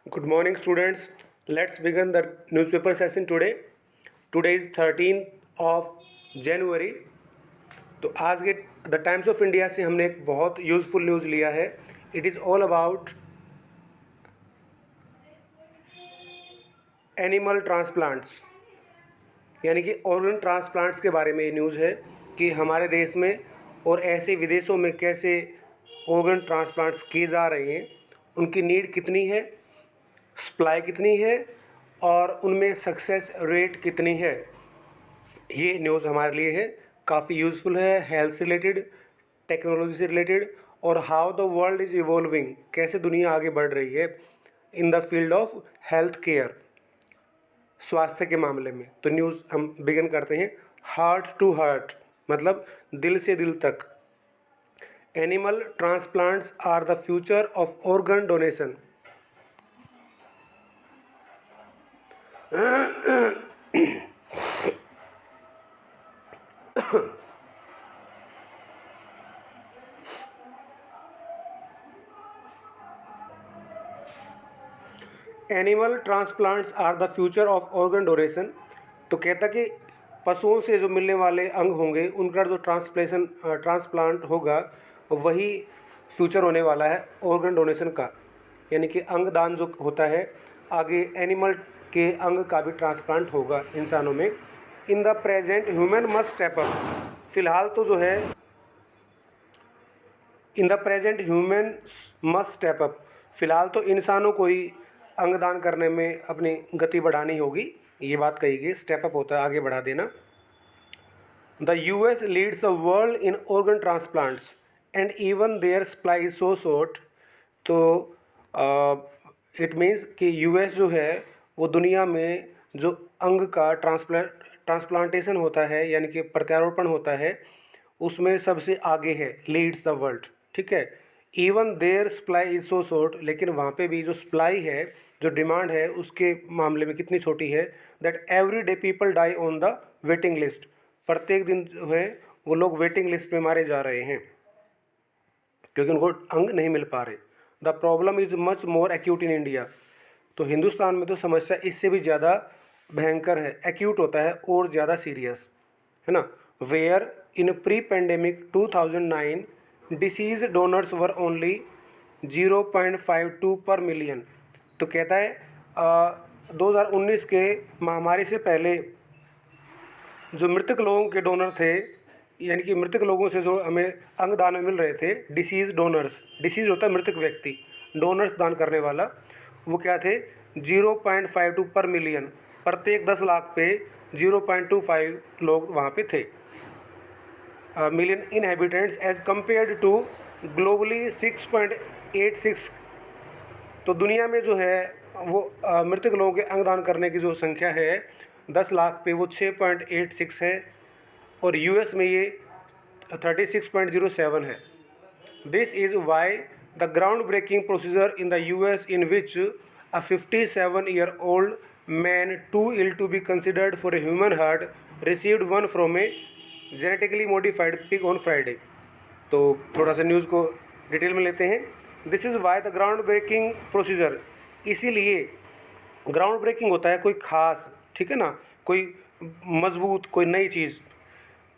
Good morning, students. Let's begin the newspaper session today. Today is 13th of January. तो आज के the times of India से हमने एक बहुत यूज़फुल न्यूज़ लिया है. It is all about animal transplants, यानी कि ऑर्गन ट्रांसप्लांट्स के बारे में ये न्यूज़ है कि हमारे देश में और ऐसे विदेशों में कैसे ऑर्गन ट्रांसप्लांट्स किए जा रहे हैं, उनकी नीड कितनी है, सप्लाई कितनी है और उनमें सक्सेस रेट कितनी है. ये न्यूज़ हमारे लिए है, काफ़ी यूज़फुल है, हेल्थ से रिलेटेड, टेक्नोलॉजी से रिलेटेड और how the world is evolving, कैसे दुनिया आगे बढ़ रही है in the field of health care, स्वास्थ्य के मामले में. तो न्यूज़ हम बिगिन करते हैं. हार्ट टू हार्ट मतलब दिल से दिल तक. Animal transplants are the future of organ donation. Animal transplants are the future of organ donation. तो कहता कि पशुओं से जो मिलने वाले अंग होंगे उनका जो ट्रांसप्लांट होगा वही फ्यूचर होने वाला है ऑर्गन डोनेशन का, यानी कि अंग दान जो होता है आगे एनिमल के अंग का भी ट्रांसप्लांट होगा इंसानों में. In the present human must step up. फिलहाल तो जो है in the present human must step up, फिलहाल तो इंसानों को ही अंगदान करने में अपनी गति बढ़ानी होगी, ये बात कही गई. स्टेप अप होता है आगे बढ़ा देना. The US leads the world in organ transplants and even their supply is so short. तो इट मीन्स कि यूएस जो है वो दुनिया में जो अंग का ट्रांसप्लांटेशन होता है यानी कि प्रत्यारोपण होता है उसमें सबसे आगे है, लीड्स द वर्ल्ड. ठीक है. Even their supply is so short, लेकिन वहाँ पे भी जो सप्लाई है, जो डिमांड है उसके मामले में कितनी छोटी है. That every day people die on the waiting list. प्रत्येक दिन जो है वो लोग वेटिंग लिस्ट में मारे जा रहे हैं क्योंकि उनको अंग नहीं मिल पा रहे. The problem is much more acute in India. तो हिंदुस्तान में तो समस्या इससे भी ज़्यादा भयंकर है, एक्यूट होता है और ज़्यादा सीरियस है ना. Where in pre pandemic 2009 disease donors were only 0.52 per million. तो कहता है 2019 के महामारी से पहले जो मृतक लोगों के डोनर थे, यानी कि मृतक लोगों से जो हमें अंग दान में मिल रहे थे, डिसीज डोनर्स, डिसीज होता है मृतक व्यक्ति, डोनर्स दान करने वाला, वो क्या थे 0.52 पर मिलियन. प्रत्येक 10 लाख पे 0.25 लोग वहाँ पे थे, million inhabitants as compared to globally 6.86. तो दुनिया में जो है वो मृतक लोगों के अंगदान करने की जो संख्या है 10 लाख पे वो 6.86 है और यूएस में ये 36.07 है. This is why the ground breaking procedure in the US in which a 57-year-old man too ill to be considered for a human heart received one from a genetically modified pig on Friday. तो थोड़ा सा news को detail में लेते हैं. This is why the ground breaking procedure, इसीलिए ground breaking होता है कोई खास, ठीक है ना, कोई मजबूत, कोई नई चीज़.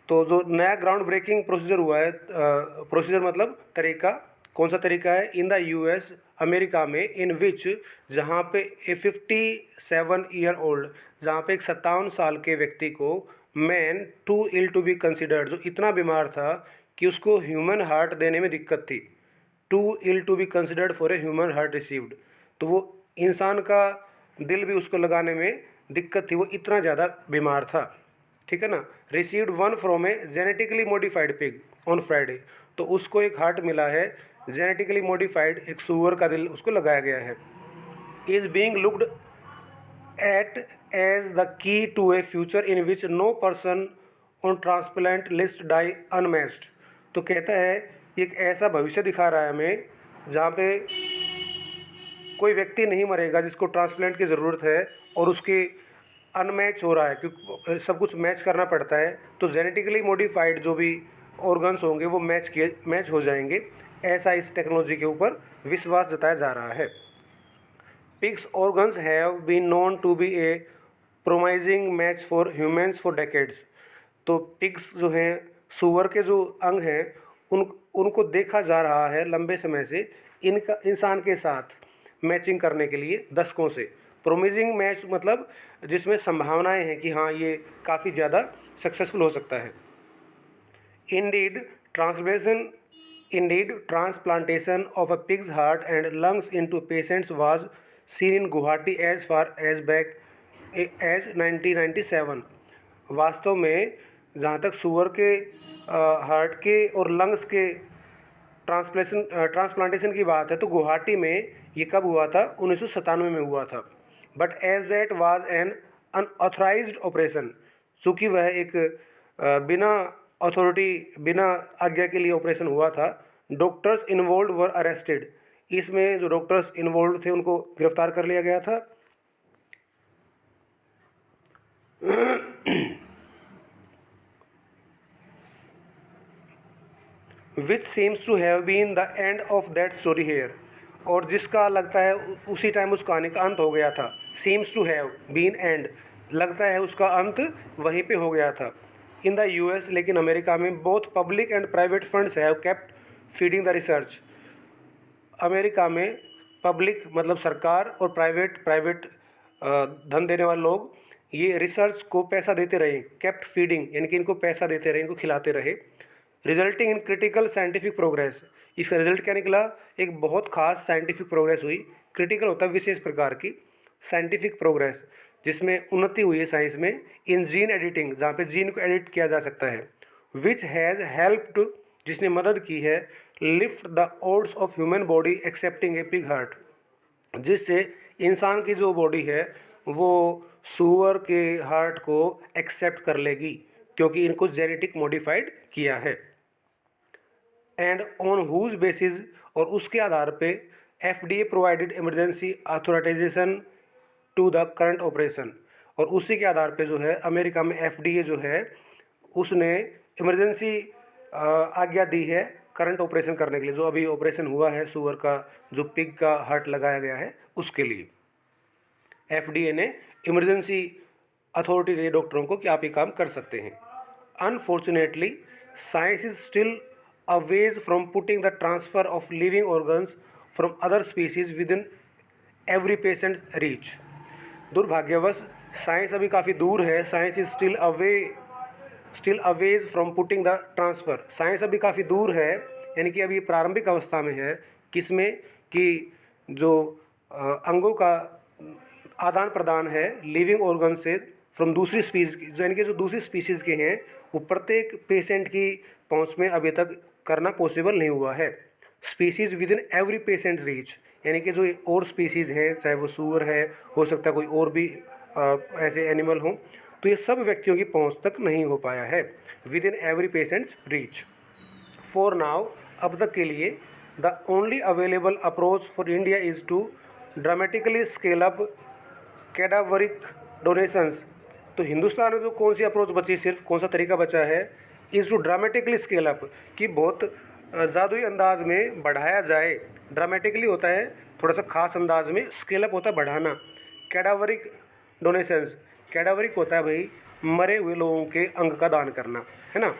तो जो नया ग्राउंड ब्रेकिंग प्रोसीजर हुआ है, प्रोसीजर मतलब तरीका, कौन सा तरीका है, इन द यूएस अमेरिका में, इन विच जहाँ पे ए 57-year-old, जहाँ पे एक 57 साल के व्यक्ति को man too ill to be considered, जो इतना बीमार था कि उसको ह्यूमन हार्ट देने में दिक्कत थी, too ill to be considered for a human heart received. तो वो इंसान का दिल भी उसको लगाने में दिक्कत थी, वो इतना ज़्यादा बीमार था. ठीक है ना. Received one from A genetically modified pig on Friday. तो उसको एक हार्ट मिला है जेनेटिकली मॉडिफाइड, एक सूअर का दिल उसको लगाया गया है. Is being looked at as the key to a future in which no person on transplant list die unmatched. तो कहता है एक ऐसा भविष्य दिखा रहा है हमें जहाँ पे कोई व्यक्ति नहीं मरेगा जिसको ट्रांसप्लांट की ज़रूरत है और उसके अनमैच हो रहा है क्योंकि सब कुछ मैच करना पड़ता है. तो जेनेटिकली मॉडिफाइड जो भी ऑर्गन्स होंगे वो मैच हो जाएंगे, ऐसा इस टेक्नोलॉजी के ऊपर विश्वास जताया जा रहा है. Pigs organs have been known to be a promising match for humans for decades। तो पिग्स जो हैं, सूअर के जो अंग हैं, उनको देखा जा रहा है लंबे समय से इनका इंसान के साथ मैचिंग करने के लिए दशकों से। प्रोमिजिंग मैच मतलब जिसमें संभावनाएं हैं कि हाँ ये काफ़ी ज़्यादा सक्सेसफुल हो सकता है। Indeed translation Indeed, transplantation of a pig's heart and lungs into patients was seen in Guwahati as far as back as 1997। वास्तव में जहाँ तक सूअर के हार्ट के और लंग्स के ट्रांसप्लांटेशन की बात है तो गुवाहाटी में ये कब हुआ था? 1997 में हुआ था। But as that was an unauthorised operation, चूँकि वह एक बिना अथॉरिटी, बिना आज्ञा के लिए ऑपरेशन हुआ था। डॉक्टर्स इन्वॉल्व वर अरेस्टेड, इसमें जो डॉक्टर्स इन्वॉल्व थे उनको गिरफ्तार कर लिया गया था। Which seems to have been the end of that story here, और जिसका लगता है उसी टाइम उस कहानी का अंत हो गया था। Seems to have been end, लगता है उसका अंत वहीं पे हो गया था। इन द यूएस, लेकिन अमेरिका में both public and private funds have kept feeding the research. America में पब्लिक मतलब सरकार और प्राइवेट धन देने वाले लोग ये रिसर्च को पैसा देते रहे, केप्ट फीडिंग यानी कि इनको पैसा देते रहे, इनको खिलाते रहे। Resulting in critical scientific progress, इसका रिजल्ट क्या निकला? एक बहुत खास साइंटिफिक प्रोग्रेस हुई। क्रिटिकल होता है विशेष प्रकार की, साइंटिफिक प्रोग्रेस जिसमें उन्नति हुई है साइंस में। इन जीन एडिटिंग, जहाँ पे जीन को एडिट किया जा सकता है। विच हैज़ हेल्प्ड, जिसने मदद की है, lift the odds of human body accepting A pig heart, जिससे इंसान की जो बॉडी है वो सूअर के हार्ट को एक्सेप्ट कर लेगी क्योंकि इनको जेनेटिक मॉडिफाइड किया है। एंड ऑन हुज बेसिस, और उसके आधार पे FDA provided emergency authorisation to the current operation, और उसी के आधार पे जो है अमेरिका में FDA जो है उसने इमरजेंसी आज्ञा दी है करंट ऑपरेशन करने के लिए। जो अभी ऑपरेशन हुआ है सूअर का, जो पिग का हार्ट लगाया गया है उसके लिए FDA ने इमरजेंसी अथॉरिटी दी डॉक्टरों को कि आप ये काम कर सकते हैं। Unfortunately science is still a veg from putting the transfer of living organs from other species with in every patient reach. दुर्भाग्यवश साइंस अभी काफ़ी दूर है। Science is still Awez from putting the transfer, science अभी काफ़ी दूर है, यानी कि अभी प्रारंभिक अवस्था में है। किसमें? कि जो अंगों का आदान प्रदान है लिविंग ऑर्गन से फ्रॉम दूसरी स्पीसीज, यानी कि जो दूसरी स्पीसीज़ के हैं वो प्रत्येक पेशेंट की पहुंच में अभी तक करना पॉसिबल नहीं हुआ है। Species with in every patient reach, यानी कि जो और स्पीसीज़ हैं, चाहे वो सूअर है, हो सकता है कोई और भी ऐसे एनिमल हों, तो ये सब व्यक्तियों की पहुंच तक नहीं हो पाया है। Within every patient's reach. For now, अब तक के लिए, the only available approach for India is to dramatically scale up cadaveric donations. तो हिंदुस्तान में तो कौन सी अप्रोच बची, सिर्फ कौन सा तरीका बचा है? Is to dramatically scale up, कि बहुत जादुई अंदाज में बढ़ाया जाए। ड्रामेटिकली होता है थोड़ा सा खास अंदाज में, स्केल अप होता है बढ़ाना। कैडावरिक डोनेशंस, कैडावरिक होता है भाई मरे हुए लोगों के अंग का दान करना, है ना।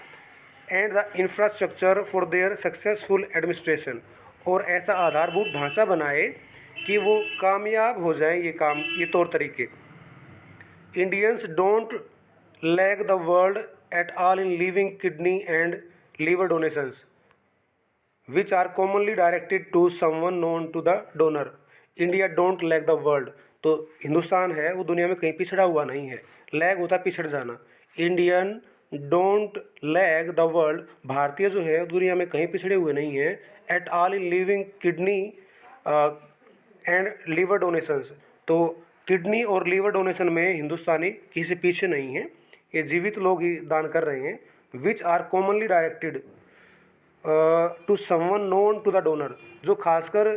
And the infrastructure for their successful administration, और ऐसा आधारभूत ढांचा बनाए कि वो कामयाब हो जाए ये काम, ये तौर तरीके। Indians don't lag the world at all in living kidney and liver donations which are commonly directed to someone known to the donor. India don't lag the world, तो हिंदुस्तान है वो दुनिया में कहीं पिछड़ा हुआ नहीं है। लैग होता है पिछड़ जाना। Indian don't lag the world, भारतीय जो है दुनिया में कहीं पिछड़े हुए नहीं हैं। At all in living kidney and liver donations, तो किडनी और लीवर डोनेशन में हिंदुस्तानी किसी से पीछे नहीं है, ये जीवित लोग ही दान कर रहे हैं। Which are commonly directed to someone known to the donor, जो खासकर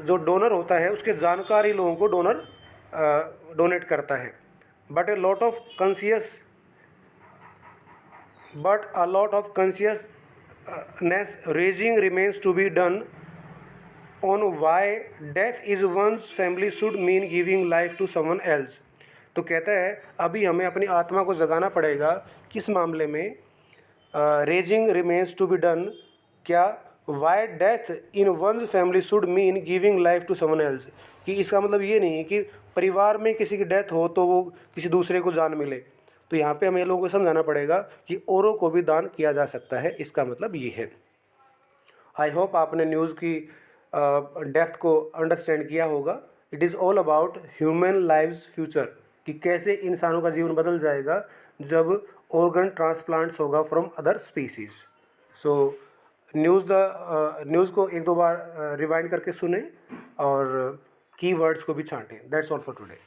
जो डोनर होता है उसके जानकार ही लोगों को डोनर डोनेट करता है। But a lot of consciousness raising remains to be done on why death is one's family should mean giving life to someone else. तो कहता है अभी हमें अपनी आत्मा को जगाना पड़ेगा किस मामले में, raising remains to be done, क्या why death in one's family should mean giving life to someone else, कि इसका मतलब ये नहीं है कि परिवार में किसी की डेथ हो तो वो किसी दूसरे को जान मिले। तो यहाँ पे हमें लोगों को समझाना पड़ेगा कि औरों को भी दान किया जा सकता है, इसका मतलब ये है। आई होप आपने न्यूज़ की डेप्थ को अंडरस्टैंड किया होगा। It is all about human lives future, कि कैसे इंसानों का जीवन बदल जाएगा जब ऑर्गन ट्रांसप्लांट्स होगा from other species. So news को एक दो बार रिवाइंड करके सुने और कीवर्ड्स को भी छांटें। That's all for today.